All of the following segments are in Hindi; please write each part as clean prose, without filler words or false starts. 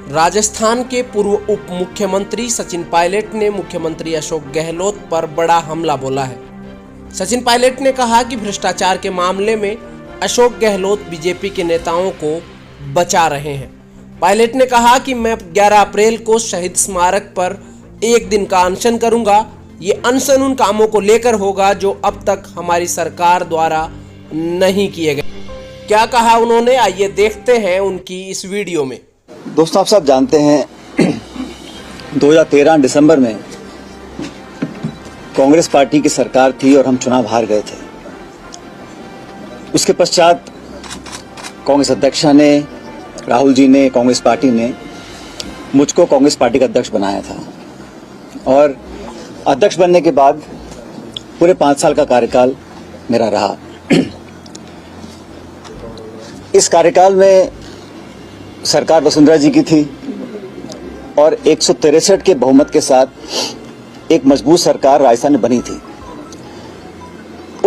राजस्थान के पूर्व उप मुख्यमंत्री सचिन पायलट ने मुख्यमंत्री अशोक गहलोत पर बड़ा हमला बोला है। सचिन पायलट ने कहा कि भ्रष्टाचार के मामले में अशोक गहलोत बीजेपी के नेताओं को बचा रहे हैं। पायलट ने कहा कि मैं 11 अप्रैल को शहीद स्मारक पर एक दिन का अनशन करूंगा। ये अनशन उन कामों को लेकर होगा जो अब तक हमारी सरकार द्वारा नहीं किए गए। क्या कहा उन्होंने, आइए देखते हैं उनकी इस वीडियो में। दोस्तों, आप सब जानते हैं 2013 दिसंबर में कांग्रेस पार्टी की सरकार थी और हम चुनाव हार गए थे। उसके पश्चात कांग्रेस अध्यक्षा ने, राहुल जी ने, कांग्रेस पार्टी ने मुझको कांग्रेस पार्टी का अध्यक्ष बनाया था और अध्यक्ष बनने के बाद पूरे 5 साल का कार्यकाल मेरा रहा। इस कार्यकाल में सरकार वसुंधरा जी की थी और 163 के बहुमत के साथ एक मजबूत सरकार राजस्थान में बनी थी।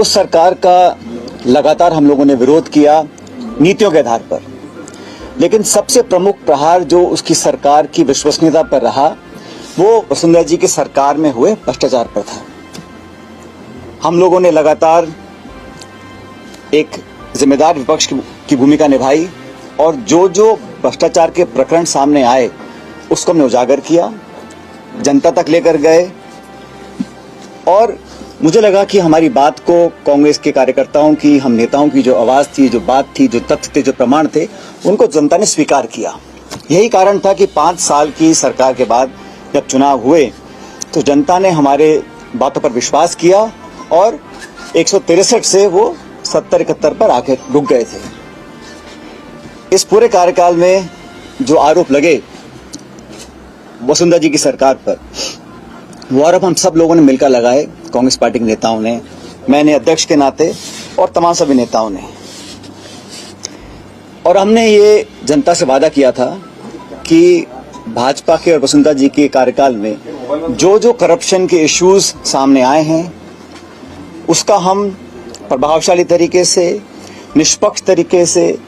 उस सरकार का लगातार हम लोगों ने विरोध किया नीतियों के आधार पर, लेकिन सबसे प्रमुख प्रहार जो उसकी सरकार की विश्वसनीयता पर रहा वो वसुंधरा जी की सरकार में हुए भ्रष्टाचार पर था। हम लोगों ने लगातार एक जिम्मेदार विपक्ष की भूमिका निभाई और जो भ्रष्टाचार के प्रकरण सामने आए उसको हमने उजागर किया, जनता तक लेकर गए और मुझे लगा कि हमारी बात को कांग्रेस के कार्यकर्ताओं की, हम नेताओं की जो आवाज थी, जो बात थी, जो तथ्य थे, जो प्रमाण थे, उनको जनता ने स्वीकार किया। यही कारण था कि 5 साल की सरकार के बाद जब चुनाव हुए तो जनता ने हमारे बातों पर विश्वास किया और 163 से वो 70-71 पर आके रुक गए थे। इस पूरे कार्यकाल में जो आरोप लगे वसुंधरा जी की सरकार पर, वो आरोप हम सब लोगों ने मिलकर लगाए, कांग्रेस पार्टी के नेताओं ने, मैंने अध्यक्ष के नाते और तमाम सभी नेताओं ने। और हमने ये जनता से वादा किया था कि भाजपा के और वसुंधरा जी के कार्यकाल में जो करप्शन के इश्यूज सामने आए हैं उसका हम प्रभावशाली तरीके से, निष्पक्ष तरीके से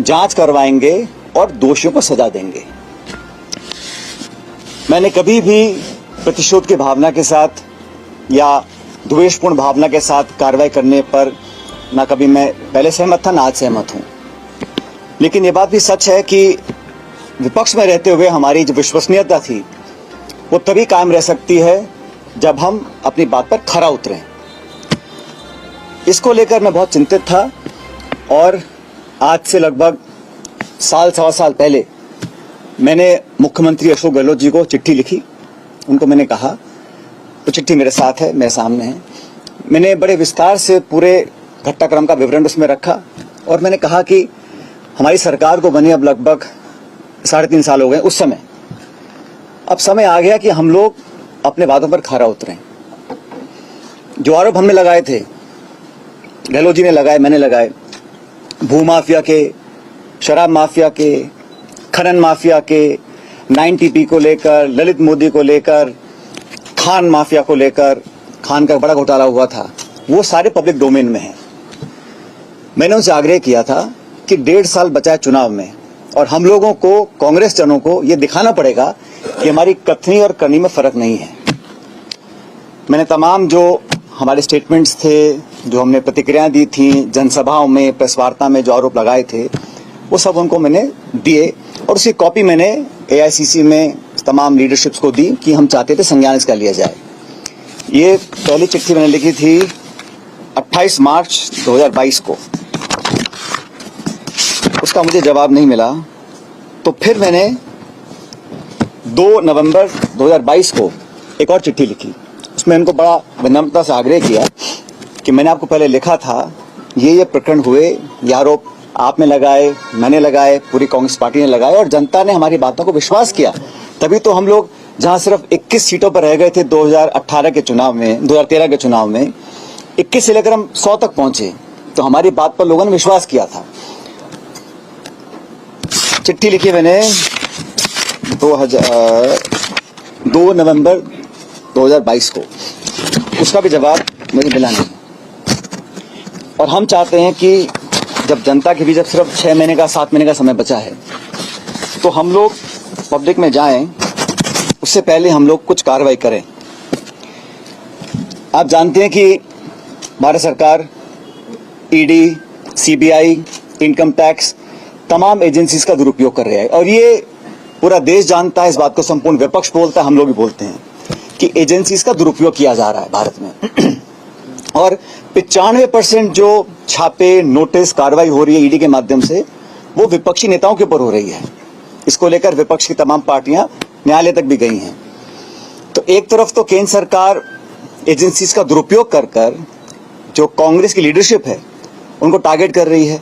जांच करवाएंगे और दोषियों को सजा देंगे। मैंने कभी भी प्रतिशोध की भावना के साथ या द्वेषपूर्ण भावना के साथ कार्रवाई करने पर ना कभी मैं पहले सहमत था, ना आज सहमत हूं। लेकिन ये बात भी सच है कि विपक्ष में रहते हुए हमारी जो विश्वसनीयता थी वो तभी कायम रह सकती है जब हम अपनी बात पर खरा उतरें। इसको लेकर मैं बहुत चिंतित था और आज से लगभग सवा साल पहले मैंने मुख्यमंत्री अशोक गहलोत जी को चिट्ठी लिखी। उनको मैंने कहा, तो चिट्ठी मेरे साथ है, मेरे सामने है, मैंने बड़े विस्तार से पूरे घटनाक्रम का विवरण उसमें रखा और मैंने कहा कि हमारी सरकार को बने अब लगभग 3.5 साल हो गए। उस समय अब समय आ गया कि हम लोग अपने वादों पर खरा उतरें। जो आरोप हमने लगाए थे, गहलोत जी ने लगाए, मैंने लगाए, भू माफिया के, शराब माफिया के, खनन माफिया के, 9TP को लेकर, ललित मोदी को लेकर, खान माफिया को लेकर, खान का बड़ा घोटाला हुआ था, वो सारे पब्लिक डोमेन में हैं। मैंने उनसे आग्रह किया था कि 1.5 साल बचा है चुनाव में और हम लोगों को, कांग्रेस जनों को ये दिखाना पड़ेगा कि हमारी कथनी और करनी में फर्क नहीं है। मैंने तमाम जो हमारे स्टेटमेंट्स थे, जो हमने प्रतिक्रियाएं दी थी, जनसभाओं में, प्रेस वार्ता में जो आरोप लगाए थे, वो सब उनको मैंने दिए और उसकी कॉपी मैंने AICC में तमाम लीडरशिप्स को दी कि हम चाहते थे संज्ञान इसका लिया जाए। ये पहली चिट्ठी मैंने लिखी थी 28 मार्च 2022 को। उसका मुझे जवाब नहीं मिला, तो फिर मैंने 2 नवंबर 2022 को एक और चिट्ठी लिखी। उसमें उनको बड़ा विनम्रता से आग्रह किया कि मैंने आपको पहले लिखा था, ये प्रकरण हुए, ये आरोप आपने लगाए, मैंने लगाए, पूरी कांग्रेस पार्टी ने लगाए और जनता ने हमारी बातों को विश्वास किया। तभी तो हम लोग जहां सिर्फ 21 सीटों पर रह गए थे 2018 के चुनाव में, 2013 के चुनाव में 21 से लेकर हम 100 तक पहुंचे, तो हमारी बात पर लोगों ने विश्वास किया था। चिट्ठी लिखी मैंने 2 नवंबर 2022 को, उसका भी जवाब मुझे मिला नहीं। और हम चाहते हैं कि जब जनता के बीच अब सिर्फ 6 महीने का, 7 महीने का समय बचा है, तो हम लोग पब्लिक में जाएं उससे पहले हम लोग कुछ कार्रवाई करें। आप जानते हैं कि भारत सरकार ईडी, सीबीआई, इनकम टैक्स तमाम एजेंसीज का दुरुपयोग कर रहा है और ये पूरा देश जानता है, इस बात को संपूर्ण विपक्ष बोलता है, हम लोग भी बोलते हैं कि एजेंसीज का दुरुपयोग किया जा रहा है भारत में। और 95% जो छापे, नोटिस, कार्रवाई हो रही है ईडी के माध्यम से वो विपक्षी नेताओं के ऊपर हो रही है। इसको लेकर विपक्ष की तमाम पार्टियां न्यायालय तक भी गई हैं। तो एक तरफ तो केंद्र सरकार एजेंसीज का दुरुपयोग कर कर जो कांग्रेस की लीडरशिप है उनको टारगेट कर रही है।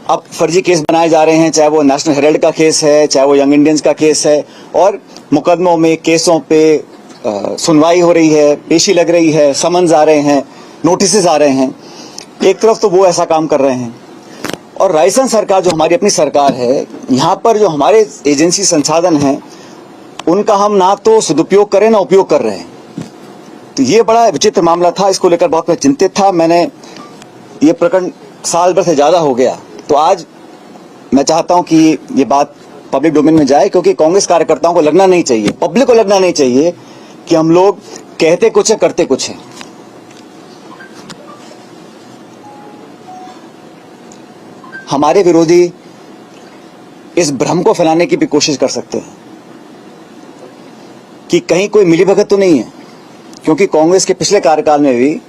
अब फर्जी केस बनाए जा रहे हैं, चाहे वो नेशनल हेराल्ड का केस है, चाहे वो यंग इंडियंस का केस है, और मुकदमों में, केसों पे सुनवाई हो रही है, पेशी लग रही है, समन्स आ रहे हैं, नोटिस आ रहे हैं। एक तरफ तो वो ऐसा काम कर रहे हैं और राजस्थान सरकार जो हमारी अपनी सरकार है, यहाँ पर जो हमारे एजेंसी संसाधन हैं उनका हम ना तो सदुपयोग करें ना उपयोग कर रहे हैं। तो ये बड़ा विचित्र मामला था, इसको लेकर बहुत मैं चिंतित था। मैंने ये प्रकरण साल भर से ज्यादा हो गया, तो आज मैं चाहता हूं कि ये बात पब्लिक डोमेन में जाए, क्योंकि कांग्रेस कार्यकर्ताओं को लगना नहीं चाहिए, पब्लिक को लगना नहीं चाहिए कि हम लोग कहते कुछ है करते कुछ है। हमारे विरोधी इस भ्रम को फैलाने की भी कोशिश कर सकते हैं कि कहीं कोई मिलीभगत तो नहीं है, क्योंकि कांग्रेस के पिछले कार्यकाल में भी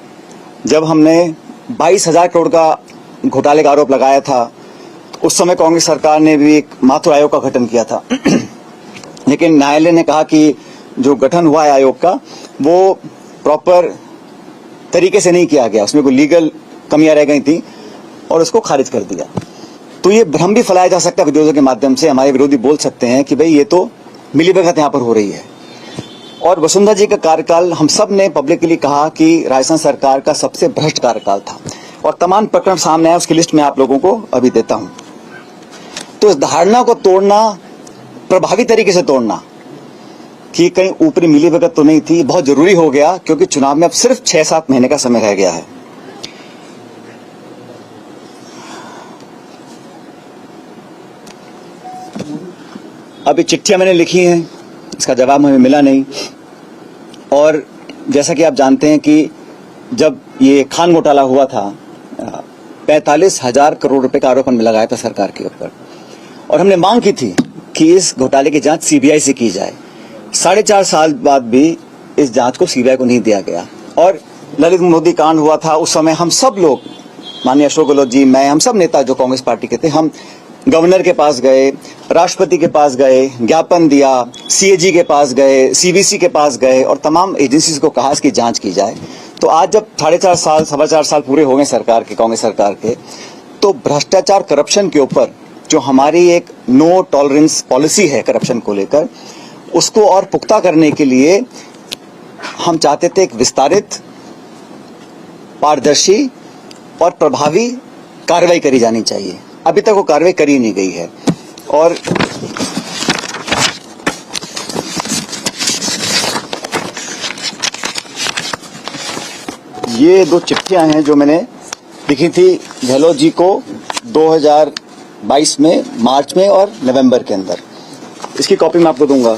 जब हमने 22,000 करोड़ का घोटाले का आरोप लगाया था, उस समय कांग्रेस सरकार ने भी एक माथुर आयोग का गठन किया था। लेकिन न्यायालय ने कहा कि जो गठन हुआ है आयोग का वो प्रॉपर तरीके से नहीं किया गया, उसमें कोई लीगल कमियां रह गई थी और उसको खारिज कर दिया। तो ये भ्रम भी फैलाया जा सकता है विरोधियों के माध्यम से। हमारे विरोधी बोल सकते हैं कि भाई ये तो मिलीभगत यहाँ पर हो रही है। और वसुंधरा जी का कार्यकाल हम सब ने पब्लिकली कहा कि राजस्थान सरकार का सबसे भ्रष्ट कार्यकाल था और तमाम प्रकरण सामने आए, उसकी लिस्ट में आप लोगों को अभी देता हूं। तो इस धारणा को तोड़ना, प्रभावी तरीके से तोड़ना कि कहीं ऊपरी मिलीभगत तो नहीं थी, बहुत जरूरी हो गया, क्योंकि चुनाव में अब सिर्फ 6-7 महीने का समय रह गया है। अभी चिट्ठियां मैंने लिखी हैं, इसका जवाब हमें मिला नहीं। और जैसा कि आप जानते हैं कि जब ये खान घोटाला हुआ था, 45,000 करोड़ रुपए का आरोप हमें लगाया था सरकार के ऊपर, और हमने मांग की थी कि इस घोटाले की जांच सीबीआई से की जाए। 4.5 साल बाद भी इस जांच को सीबीआई को नहीं दिया गया। और ललित मोदी कांड हुआ था, उस समय हम सब लोग, माननीय अशोक गहलोत जी, मैं, हम सब नेता जो कांग्रेस पार्टी के थे, हम गवर्नर के पास गए, राष्ट्रपति के पास गए, ज्ञापन दिया, सीएजी के पास गए, सीबीसी के पास गए और तमाम एजेंसीज को कहा इसकी जांच की जाए। तो आज जब 4.5 साल, 4.25 साल पूरे हो गए सरकार के, कांग्रेस सरकार के, तो भ्रष्टाचार, करप्शन के ऊपर जो हमारी एक नो टॉलरेंस पॉलिसी है करप्शन को लेकर, उसको और पुख्ता करने के लिए हम चाहते थे एक विस्तारित, पारदर्शी और प्रभावी कार्रवाई करी जानी चाहिए। अभी तक वो कार्रवाई करी नहीं गई है। और ये 2 चिट्ठियां हैं जो मैंने लिखी थी गहलोत जी को 2022 में, मार्च में और नवंबर के अंदर। इसकी कॉपी मैं आपको दूंगा।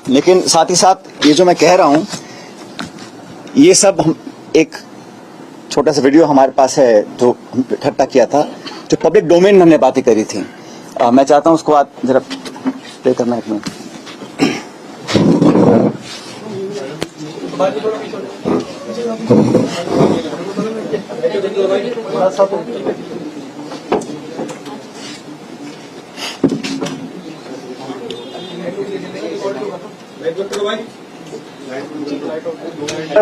लेकिन साथ ही साथ ये जो मैं कह रहा हूं, ये सब हम एक छोटा सा वीडियो हमारे पास है जो हम इकट्ठा किया था, जो पब्लिक डोमेन में हमने बातें करी थी। मैं चाहता हूं उसको आप जरा प्ले करना एक मिनट।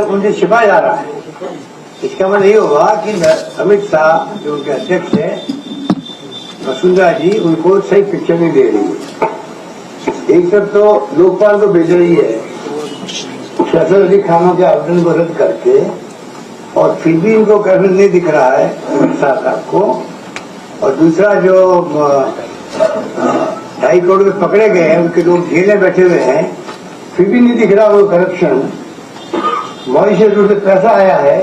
मुझे छिपाया जा रहा है। इसका मतलब ये होगा कि अमित शाह जो उनके अध्यक्ष है, वसुंधरा जी, उनको सही पिक्चर नहीं दे रही है। एक तरफ तो लोकपाल को भेज रही है फैसल अली खानों के आवेदन को रद्द करके, और फिर भी इनको कैबिनेट नहीं दिख रहा है अमित शाह साहब को। और दूसरा जो 2.5 करोड़ में पकड़े गए हैं, उनके लोग जेल में बैठे हुए हैं, फिर भी नहीं दिख रहा वो करप्शन। मॉरिशस से पैसा आया है,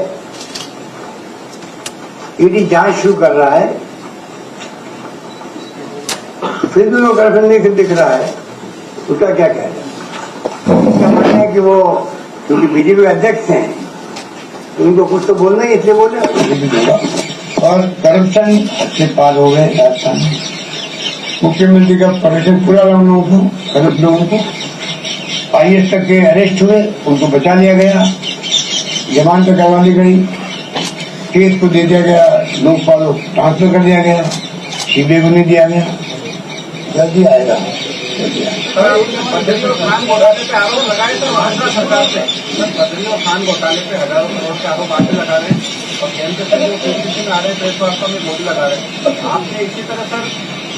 ईडी जांच शुरू कर रहा है, फिर भी वो करप्शन नहीं दिख रहा है। उसका क्या कहना? उसका मानना है कि वो क्योंकि बीजेपी अध्यक्ष हैं तो उनको कुछ तो बोलना ही, इसलिए बोले। और करप्शन से पार हो गए राजस्थान में। मुख्यमंत्री का परमिशन पूरा रहा उन लोगों को, करप्ट लोगों को। IAS तक के अरेस्ट हुए, उनको बचा लिया गया, जमानत पे करवा ली गई, केस को दे दिया गया, लोकपाल ट्रांसफर कर दिया गया, सीबीआई को नहीं दिया गया। जल्दी आएगा, जल्दी आएगा। खान घोटाले पे आरोप लगाए तो भाजपा सरकार से बद्री और खान घोटाले पे हजारों करोड़ के आरोप आगे लगा रहे हैं और केंद्र से जो ओपीसी में आ रहे हैं प्रेस वार्ता में मोदी लगा रहे हैं। आपने इसी तरह सर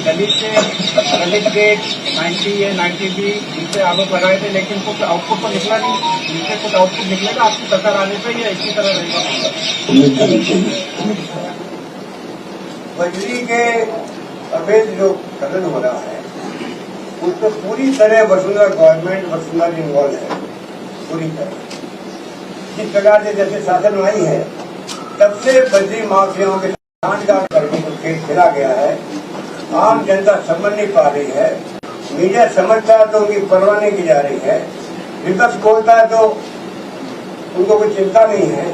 दलित गेट 90 या 90B इनसे आरोप लगाए थे, लेकिन कुछ आउटपुट तो निकला नहीं। इनसे कुछ आउटपुट निकलेगा आपकी सरकार आने पर या इसी तरह रहेगा? बजरी के अवैध जो कथन हो रहा है उसमें पूरी तरह वसुंधरा गवर्नमेंट वसुंधरा इन्वॉल्व है, पूरी तरह। जिस प्रकार से जैसे शासन आई है तब से बजरी माफियाओं के सांठगांठ करके जो खेल खेला गया है, आम जनता समझ नहीं पा रही है। मीडिया समझता है तो उनकी परवाह नहीं की जा रही है, विपक्ष खोलता है तो उनको कोई चिंता नहीं है,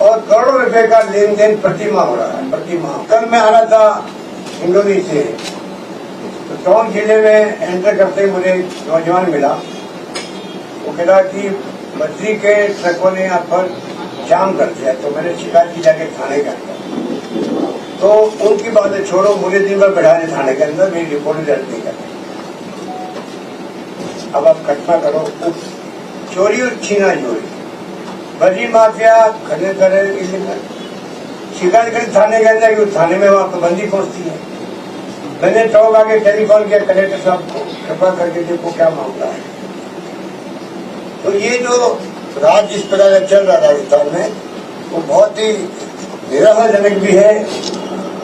और करोड़ों रुपए का लेन देन प्रतिमाह हो रहा है, प्रतिमाह। कल मैं आ रहा था हिंगोली से, तो टोंक जिले में एंटर करते ही मुझे नौजवान मिला। वो कह रहा कि बद्री के ट्रकों ने यहाँ पर जाम कर दिया, तो मैंने शिकायत की जाके थाने के अंदर। तो उनकी बातें छोड़ो, मुझे दिन भर बैठा दे थाने के अंदर, मेरी रिपोर्ट दर्ज नहीं करनी। अब आप कल्पना करो, चोरी और छीना चोरी, बजरी माफिया खड़े करे, शिकायत करी थाने के अंदर, क्योंकि थाने में वहां पाबंदी पहुंचती है। मैंने चौक आके टेलीफोन किया कलेक्टर साहब को, कृपा करके देखो क्या मामला है। तो ये जो राज जिस प्रकार का चल रहा है राजस्थान में, वो बहुत ही निराशाजनक भी है,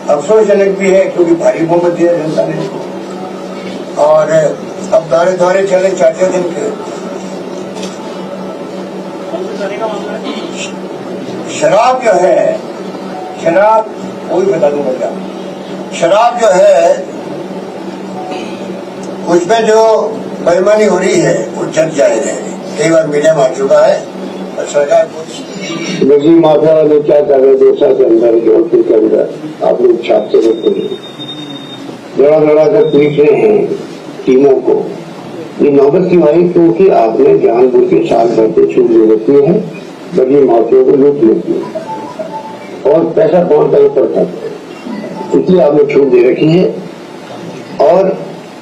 अफसोसजनक भी है, क्योंकि भारी बहुमत दिया जनता ने। और अब दौरे दौरे चले 4 दिन के। शराब जो है, शराब वही बता दूंगा क्या, शराब जो है उसमें जो बेईमानी हो रही है वो जग जाहिर है, कई बार मीडिया में आ चुका है। और सरकार बजरी माफिया वाले क्या कर रहे, दोसा के अंदर जोधपुर के अंदर आप लोग छापते रहते हैं, दौड़ा दौड़ा कर पीट रहे हैं टीमों को। ये नौबत क्यों आई? क्योंकि आपने जानबूझ के साल भर के छूट दे रखी है, बजरी माफिया को लूट लेती है और पैसा पहुंचता ही पड़ता है, इसलिए आपने छूट दे रखी है। और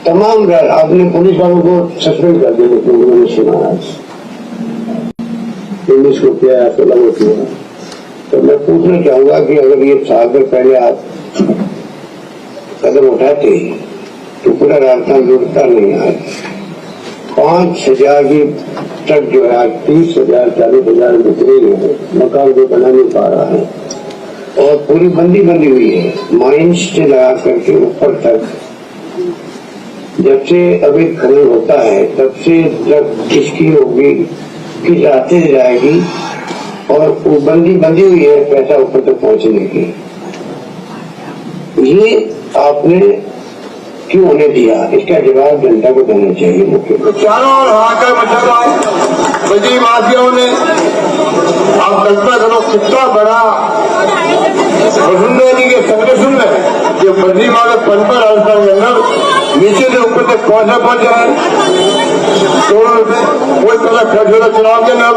तमाम आपने पुलिस वालों को सस्पेंड कर दिया, लेकिन उन्होंने सुना आज 19 को किया, 16 को किया। तो मैं पूछना चाहूंगा कि अगर ये साल भर पहले आप कदम उठाते तो पूरा राजस्थान लूटता नहीं। आज 5,000 की ट्रक जो है आज 30,000 40,000 बिक्री है, मकान को बना नहीं पा रहा है। और पूरी बंदी हुई है, माइंस से लगा करके ऊपर तक। जब से अभी खनन होता है तब से जब किसकी होगी, किस रास्ते से जाएगी, और वो बंदी हुई है पैसा ऊपर तक पहुंचने की। ये आपने क्यों होने दिया, इसका जवाब जनता को देना चाहिए। मुख्य तो चारों ओर हाहाकार मचा रहा है बजरी माफियाओं ने। आप कल्पना करो कितना बड़ा वसुंधरा जी के संगठन में जो बजरी माफिया पनपा राजस्थान के अंदर नीचे से ऊपर तक पहुंच जाए, करोड़ों रुपए कोई पैसा खर्च हो रहा चुनाव के नाम।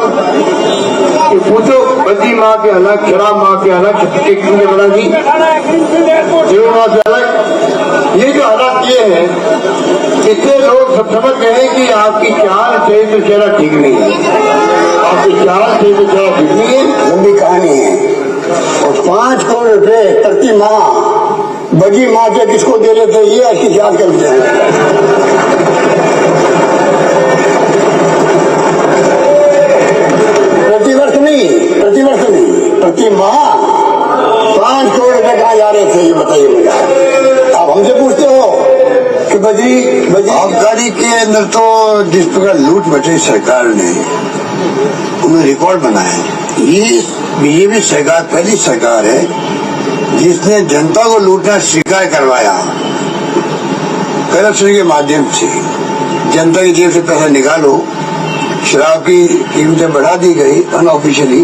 पूछो बजरी माँ के अलग, शराब माँ के अलग, कितने बड़ा जी माँ के अलग। ये जो हालात ये है, इससे लोग सब समझ गए कि आपकी चाल सही तो चेहरा ठीक नहीं है, आपकी चाल सही तो चेहरा ठीक नहीं है। लंबी कहानी है। और 5 करोड़ रुपए प्रति माह बजरी माँ के किसको दे रहे थे, ये ऐसी जांच करते हैं। प्रतिवर्ष नहीं, प्रति माह 5 करोड़ रुपए कहाँ जा रहे थे, ये बताइए मुझे। आप हमसे पूछते हो कि बजरी आबकारी के अंदर तो जिस प्रकार लूट मची सरकार ने, उन्होंने रिकॉर्ड बनाया। ये बीजेपी सरकार पहली सरकार है जिसने जनता को लूटना स्वीकार करवाया करप्शन के माध्यम से। जनता की जेब से पैसा निकालो, शराब की कीमतें बढ़ा दी गई अनऑफिशियली,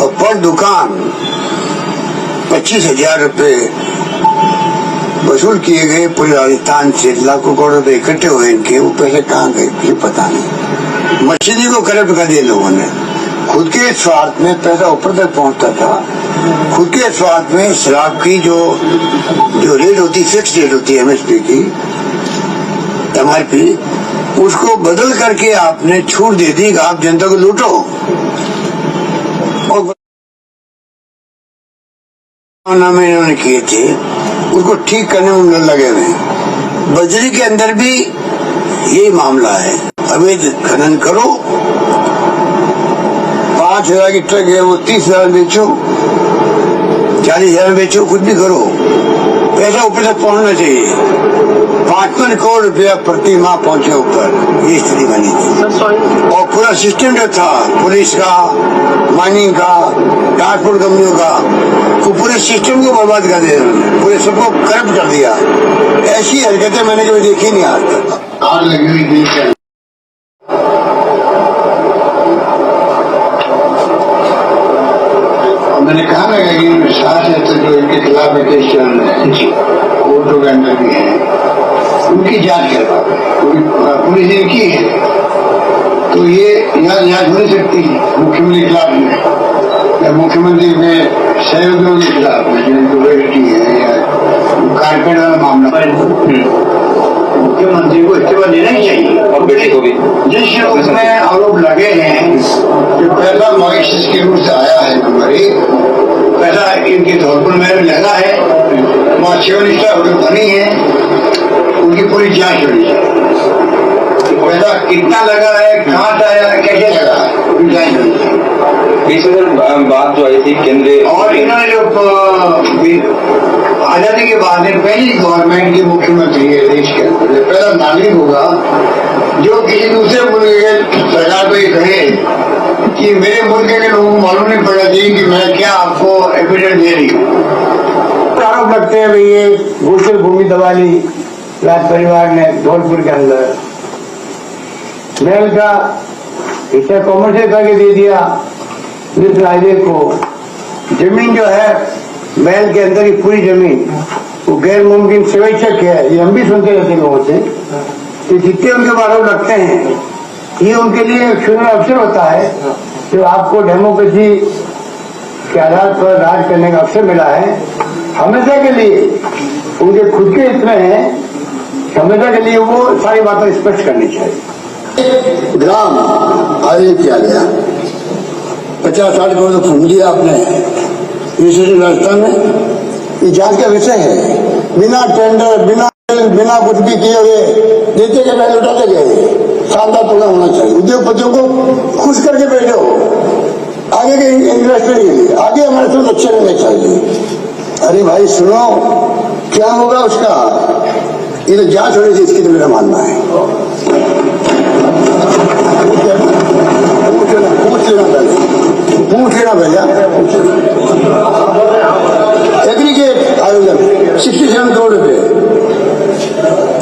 और पर दुकान 25,000 रुपए वसूल किए गए पूरे राजस्थान से। लाखों करोड़ रुपए इकट्ठे हुए इनके, वो पैसे कहाँ गए मुझे पता नहीं। मछली को करप्ट कर दिया लोगों ने, खुद के स्वार्थ में पैसा ऊपर तक पहुंचता था। खुद के स्वार्थ में शराब की जो रेट होती, फिक्स रेट होती है एमएसपी की, एमआरपी, उसको बदल करके आपने छूट दे दी कि आप जनता को लूटो। और नामे इन्होंने किए थे, उसको ठीक करने में लगे हुए हैं। बजरी के अंदर भी यही मामला है, अवैध खनन करो, 5,000 की ट्रक है वो 30,000 बेचो, 40,000 बेचो, कुछ भी करो, पैसा ऊपर तक पहुंचना चाहिए। 55 करोड़ रुपया प्रति माह पहुंचे ऊपर, ये स्थिति बनी थी। और पूरा सिस्टम जो था पुलिस का, माइनिंग का, ट्रांसपोर्ट कंपनियों का, वो पूरे सिस्टम को बर्बाद कर दिया, पूरे सबको करप्ट कर दिया। ऐसी हरकतें मैंने कभी देखी नहीं आज तक। आग लगी हुई देश है। मैंने कहा ना कि 7 जो इनके खिलाफ केस चल रहे हैं, कोर्टों के अंदर भी है, उनकी जांच करवा, पुलिस ने की है, तो ये यहाँ जांच हो नहीं सकती मुख्यमंत्री के खिलाफ में, या मुख्यमंत्री के सहयोगियों के खिलाफ में, जिनको बेटी है या कारपेट वाला मामला, मुख्यमंत्री को इस्तीफा देना ही चाहिए। और बेटे को भी जिस रूप में आरोप लगे हैं, जो पहला मॉरिशस के रूप से आया है हमारी, पहला इनके धौलपुर में लगा है, वहाँ 6 निष्ठा बनी है, उनकी पूरी जांच होनी चाहिए। पैसा कितना लगा है, कहाँ से आया है, कैसे लगा है, पूरी जांच होनी चाहिए। इस बात जो आई थी केंद्रीय, और इन्होंने जो आजादी के बाद में पहली गवर्नमेंट के मुख्यमंत्री है देश के अंदर, पहला नागरिक होगा जो किसी दूसरे मुल्क के सरकार को ये कहे कि मेरे मुल्क के लोगों को मालूम नहीं पड़ना चाहिए कि मैं क्या आपको एविडेंस दे रही हूँ। आरोप लगते हैं भाई ये घूसखोर भूमि दबा ली राज परिवार ने धौलपुर के अंदर, महल का हिस्सा कॉमर्शियल करके दे दिया नेशनल हाईवे को। जमीन जो है महल के अंदर की पूरी जमीन वो गैर मुमकिन स्वेच्छक है, ये हम भी सुनते रहते लोगों से। तो जितने उनके आरोप लगते हैं, ये उनके लिए एक सुनहरा अवसर होता है जो आपको डेमोक्रेसी के आधार पर राज करने का अवसर मिला है। हमेशा के लिए उनके खुद के इतने हैं, हमेशा के लिए वो सारी बातें स्पष्ट करनी चाहिए। ग्राम आयोजित किया गया, 50-60 करोड़ तो फंड दिया आपने राजस्थान में, ये जांच का विषय है। बिना टेंडर, बिना कुछ भी किए हुए देते गए, लुटाते गए। शानदार प्रोग्राम होना चाहिए, उद्योगपतियों को खुश करके भेजो आगे के इन्वेस्टर के लिए, आगे हमारे साथ अच्छे रहने चाहिए। अरे भाई सुनो, क्या होगा उसका, ये तो जांच होनी चाहिए, इसकी तो मेरा मानना है। पूछ लेना भैया। एग्रीगेट आयोजन 67 करोड़ रुपए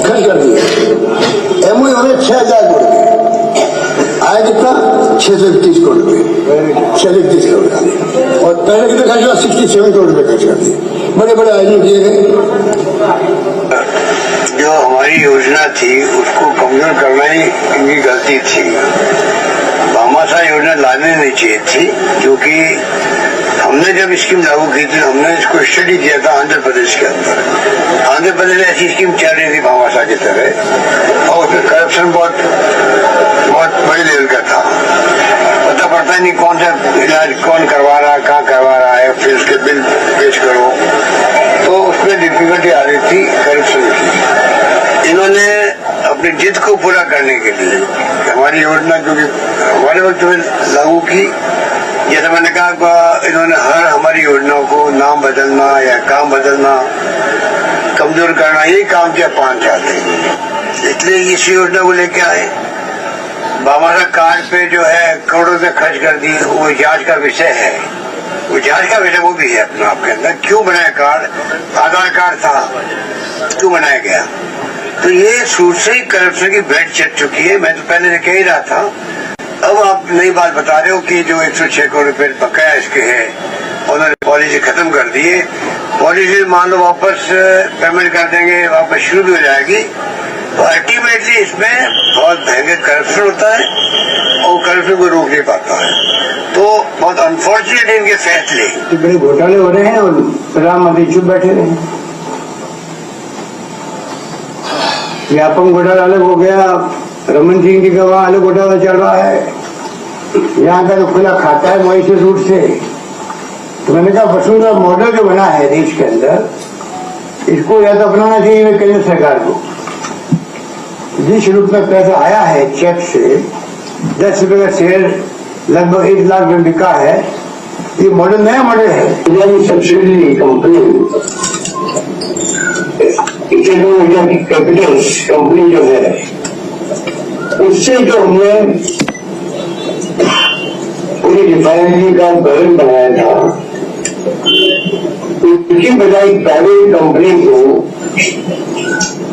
खर्च कर दिए। एमओ होने 6,000 करोड़ रुपए आया, कितना 631 करोड़ रुपए, 631 करोड़ का। और पहले कितना खर्च हुआ, 67 करोड़ रुपए खर्च कर दिए। बड़े बड़े आयोजन किए गए। जो हमारी योजना थी उसको कमजोर करना ही इनकी गलती थी। भामाशाह योजना लाने नहीं चाहिए थी, क्योंकि हमने जब स्कीम लागू की थी, हमने इसको स्टडी किया था आंध्र प्रदेश के अंदर। आंध्र प्रदेश में ऐसी स्कीम चल रही थी भामाशाह की तरह, और उसमें करप्शन बहुत बड़ी लेवल का था। पता पड़ता नहीं कौन सा इलाज कौन करवा रहा, कहाँ करवा रहा है, फिर उसके बिल पेश करो, तो उसमें डिफिकल्टी आ रही थी करप्शन की। इन्होंने अपनी जिद को पूरा करने के लिए हमारी योजना जो हमारे वक्त में लागू की, जैसे मैंने कहा, इन्होंने हर हमारी योजनाओं को नाम बदलना या काम बदलना, कमजोर करना, यही काम क्या पान चाहते हैं। इसलिए इस योजना को लेके आए। भामाशाह कार्ड पे जो है करोड़ों रुपए खर्च कर दिए, वो जांच का विषय है, वो जांच का विषय वो भी है अपना आपके अंदर। क्यों बनाया कार्ड, आधार कार्ड था, क्यों बनाया गया, तो ये दूसरी करप्शन की भेंट चढ़ चुकी है। मैं तो पहले कह ही रहा था, अब आप नई बात बता रहे हो कि जो 106 करोड़ रुपए बकाया इसके है, उन्होंने पॉलिसी खत्म कर दी है। पॉलिसी मान लो वापस पेमेंट कर देंगे, वापस शुरू भी हो जाएगी, तो अल्टीमेटली इसमें बहुत भयंकर करप्शन होता है और करप्शन को रोक नहीं पाता है। तो बहुत अनफॉर्चुनेट इनके फैसले बड़े घोटाले हो रहे हैं और प्रधानमंत्री चुप बैठे रहे। व्यापम घोटाला अलग हो गया, रमन सिंह जी का वहां अलग घोटाला चल रहा है, यहाँ का तो खुला खाता है मॉइस्चर रूट से। तो मैंने कहा वसुंधरा मॉडल जो बना है देश के अंदर, इसको या तो अपनाना चाहिए केंद्र सरकार को। जिस रूप में पैसा आया है चेक से, 10 रुपए का शेयर लगभग 1 लाख में बिका है, ये मॉडल नया मॉडल है। सब्सिडी कंपनी इंडिया की कैपिटल कंपनी जो है, उससे जो हमने पूरी रिफाइनरी का बजट बनाया था, उसकी बजाय प्राइवेट कंपनी को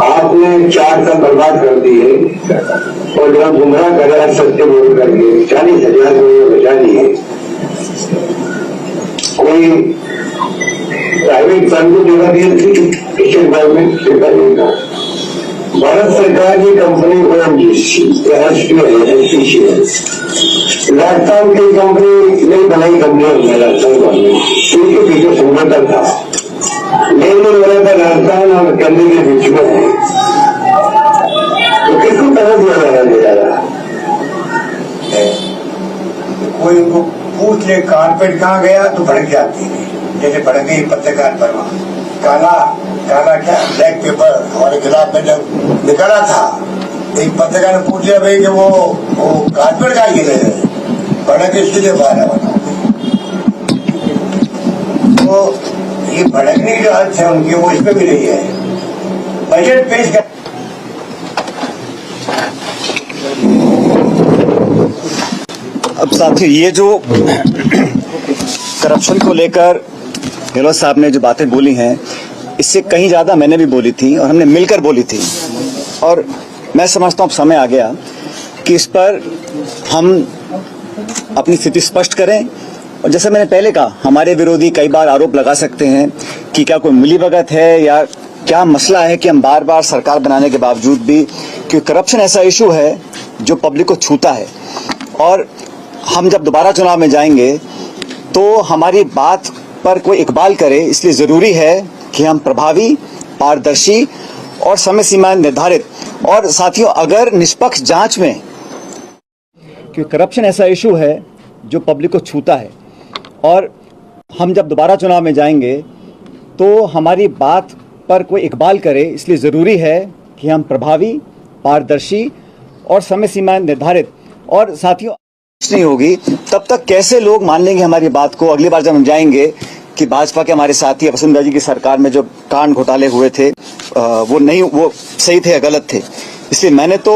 आपने 4 साल बर्बाद कर दिए और जब गुमराह कर रहा सत्य बोल करके 40,000 करोड़ बचा दिए। कोई प्राइवेट फंड को जगह दी थी, स्टेट गवर्नमेंट का भारत सरकार की कंपनी राजस्थान की कंपनी नहीं बनाई, कंपनी राजस्थान गवर्नमेंट उनके पीछे समझौता था, लेन देन हो रहा था राजस्थान और केंद्र के बीच में है। तो किसको पैसा दिया जा रहा है? कोई उनको पूछ ले कारपेट कहाँ गया तो भड़क जाती है, जैसे भड़क गई पत्रकार पर काला काला क्या ब्लैक पेपर हमारे खिलाफ में जब निकला था, एक पत्रकार ने पूछ लिया भाई कि वो कारपेट कहाँ गिरे, भड़क इसलिए बाहर है। तो ये भड़कने की हालत है उनकी, वो इसमें भी नहीं है। बजट पेश कर अब साथियों, ये जो करप्शन को लेकर गहलोत साहब ने जो बातें बोली हैं, इससे कहीं ज्यादा मैंने भी बोली थी और हमने मिलकर बोली थी। और मैं समझता हूं समय आ गया कि इस पर हम अपनी स्थिति स्पष्ट करें। और जैसे मैंने पहले कहा, हमारे विरोधी कई बार आरोप लगा सकते हैं कि क्या कोई मिलीभगत है या क्या मसला है कि हम बार बार सरकार बनाने के बावजूद भी, क्योंकि करप्शन ऐसा इशू है जो पब्लिक को छूता है। और हम जब दोबारा चुनाव में जाएंगे तो हमारी बात पर कोई इकबाल करे, इसलिए जरूरी है कि हम प्रभावी, पारदर्शी और समय सीमा निर्धारित, और साथियों अगर निष्पक्ष जांच में, क्योंकि करप्शन ऐसा इशू है जो पब्लिक को छूता है, और हम जब दोबारा चुनाव में जाएंगे तो हमारी बात पर कोई इकबाल करे, इसलिए ज़रूरी है कि हम प्रभावी, पारदर्शी और समय सीमा निर्धारित, और साथियों नहीं होगी तब तक कैसे लोग मान लेंगे हमारी बात को। अगली बार जब हम जाएंगे कि भाजपा के हमारे साथी वसुंधरा जी की सरकार में जो कांड घोटाले हुए थे वो सही थे या गलत थे। इसलिए मैंने तो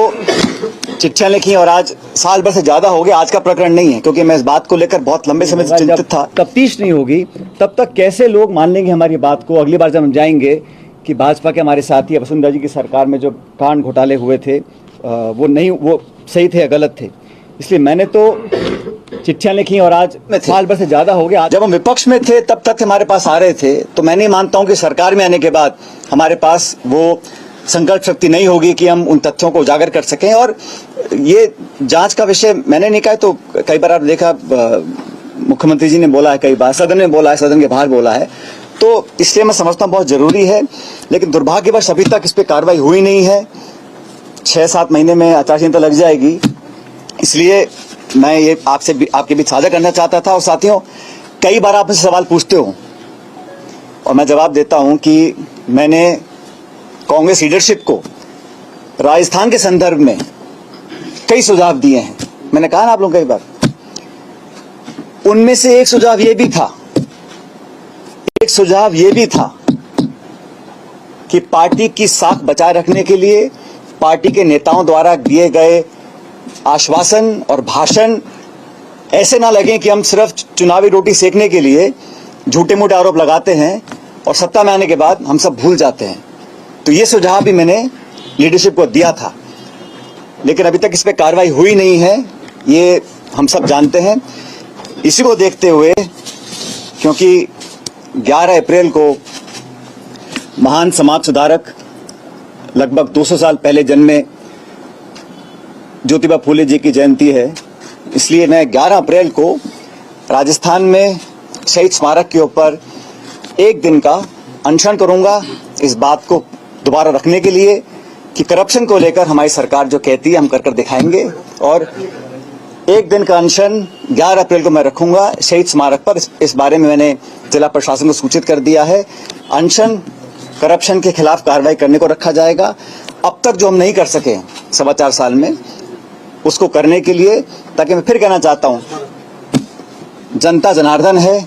चिट्ठियां लिखी और आज साल भर से ज्यादा हो गया। आज का प्रकरण नहीं है, क्योंकि मैं इस बात को लेकर बहुत लंबे समय से चिंतित था। तफ्तीश नहीं होगी तब तक कैसे लोग मान लेंगे हमारी बात को। अगली बार जब हम जाएंगे कि भाजपा के हमारे साथी वसुंधरा जी की सरकार में जो कांड घोटाले हुए थे वो सही थे या गलत थे। इसलिए मैंने तो चिट्ठियां लिखी और आज साल भर से ज्यादा हो गया। जब हम विपक्ष में थे तब तथ्य हमारे पास आ रहे थे, तो मैं नहीं मानता हूं कि सरकार में आने के बाद हमारे पास वो संकल्प शक्ति नहीं होगी कि हम उन तथ्यों को उजागर कर सकें। और ये जांच का विषय मैंने नहीं कहा, तो कई बार आप देखा मुख्यमंत्री जी ने बोला है, कई बार सदन में बोला है, सदन के बाहर बोला है, तो इसलिए मैं समझता हूं बहुत जरूरी है। लेकिन दुर्भाग्यवश अभी तक इस पर कार्रवाई हुई नहीं है। 6-7 महीने में आचार संहिता लग जाएगी। इसलिए मैं ये आपसे भी आपके बीच साझा करना चाहता था। और साथियों, कई बार आप मुझसे सवाल पूछते हो और मैं जवाब देता हूं कि मैंने कांग्रेस लीडरशिप को राजस्थान के संदर्भ में कई सुझाव दिए हैं। मैंने कहा ना आप लोग कई बार, उनमें से एक सुझाव ये भी था कि पार्टी की साख बचाए रखने के लिए पार्टी के नेताओं द्वारा दिए गए आश्वासन और भाषण ऐसे ना लगे कि हम सिर्फ चुनावी रोटी सेकने के लिए झूठे मूठे आरोप लगाते हैं और सत्ता में आने के बाद हम सब भूल जाते हैं। तो ये सुझाव भी मैंने लीडरशिप को दिया था, लेकिन अभी तक इस पे कार्रवाई हुई नहीं है, ये हम सब जानते हैं। इसी को देखते हुए, क्योंकि 11 अप्रैल को महान समाज सुधारक, लगभग 200 साल पहले जन्मे ज्योतिबा फूले जी की जयंती है, इसलिए मैं 11 अप्रैल को राजस्थान में शहीद स्मारक के ऊपर एक दिन का अनशन करूंगा, इस बात को दोबारा रखने के लिए कि करप्शन को लेकर हमारी सरकार जो कहती है हम कर दिखाएंगे। और एक दिन का अनशन 11 अप्रैल को मैं रखूंगा शहीद स्मारक पर। इस बारे में मैंने जिला प्रशासन को सूचित कर दिया है। अनशन करप्शन के खिलाफ कार्रवाई करने को रखा जाएगा। अब तक जो हम नहीं कर सके 4.25 साल में, उसको करने के लिए, ताकि मैं फिर कहना चाहता हूं, जनता जनार्दन है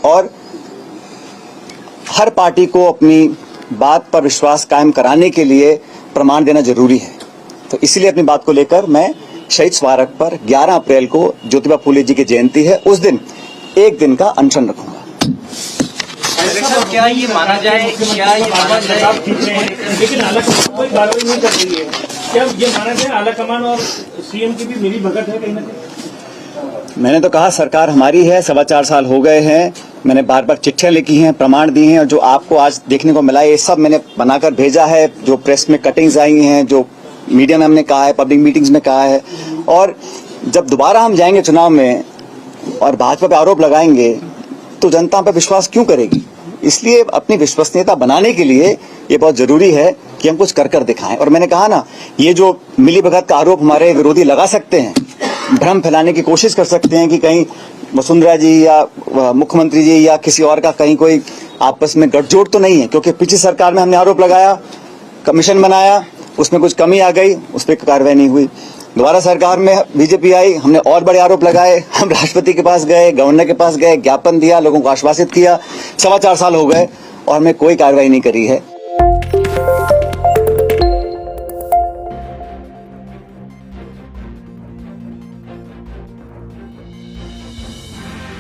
और हर पार्टी को अपनी बात पर विश्वास कायम कराने के लिए प्रमाण देना जरूरी है। तो इसीलिए अपनी बात को लेकर मैं शहीद स्मारक पर 11 अप्रैल को ज्योतिबा फूले जी की जयंती है, उस दिन एक दिन का अनशन रखूंगा। क्या ये माना जाए, क्या ये माना जाए, लेकिन आला कमान कोई कार्रवाई नहीं कर रही है, क्या ये माना जाए आला कमान और सीएम की भी मिली भगत है कहीं ना कहीं? मैंने तो कहा सरकार हमारी है, 4.25 साल हो गए हैं, मैंने बार बार चिट्ठियां लिखी हैं, प्रमाण दिए हैं, और जो आपको आज देखने को मिला है ये सब मैंने बनाकर भेजा है। जो प्रेस में कटिंग्स आई हैं, जो मीडिया में हमने कहा है, पब्लिक मीटिंग्स में कहा है, और जब दोबारा हम जाएंगे चुनाव में और भाजपा पे आरोप लगाएंगे तो जनता पे विश्वास क्यों करेगी? इसलिए अपनी विश्वसनीयता बनाने के लिए ये बहुत जरूरी है कि हम कुछ कर दिखाएं। और मैंने कहा ना, ये जो मिलीभगत का आरोप हमारे विरोधी लगा सकते हैं, भ्रम फैलाने की कोशिश कर सकते हैं कि कहीं वसुंधरा जी या मुख्यमंत्री जी या किसी और का कहीं कोई आपस में गठजोड़ तो नहीं है, क्योंकि पिछली सरकार में हमने आरोप लगाया, कमीशन बनाया, उसमें कुछ कमी आ गई, उस पर कार्रवाई नहीं हुई। दोबारा सरकार में बीजेपी आई, हमने और बड़े आरोप लगाए, हम राष्ट्रपति के पास गए, गवर्नर के पास गए, ज्ञापन दिया, लोगों को आश्वासित किया। 4.25 साल हो गए और हमने कोई कार्रवाई नहीं करी है।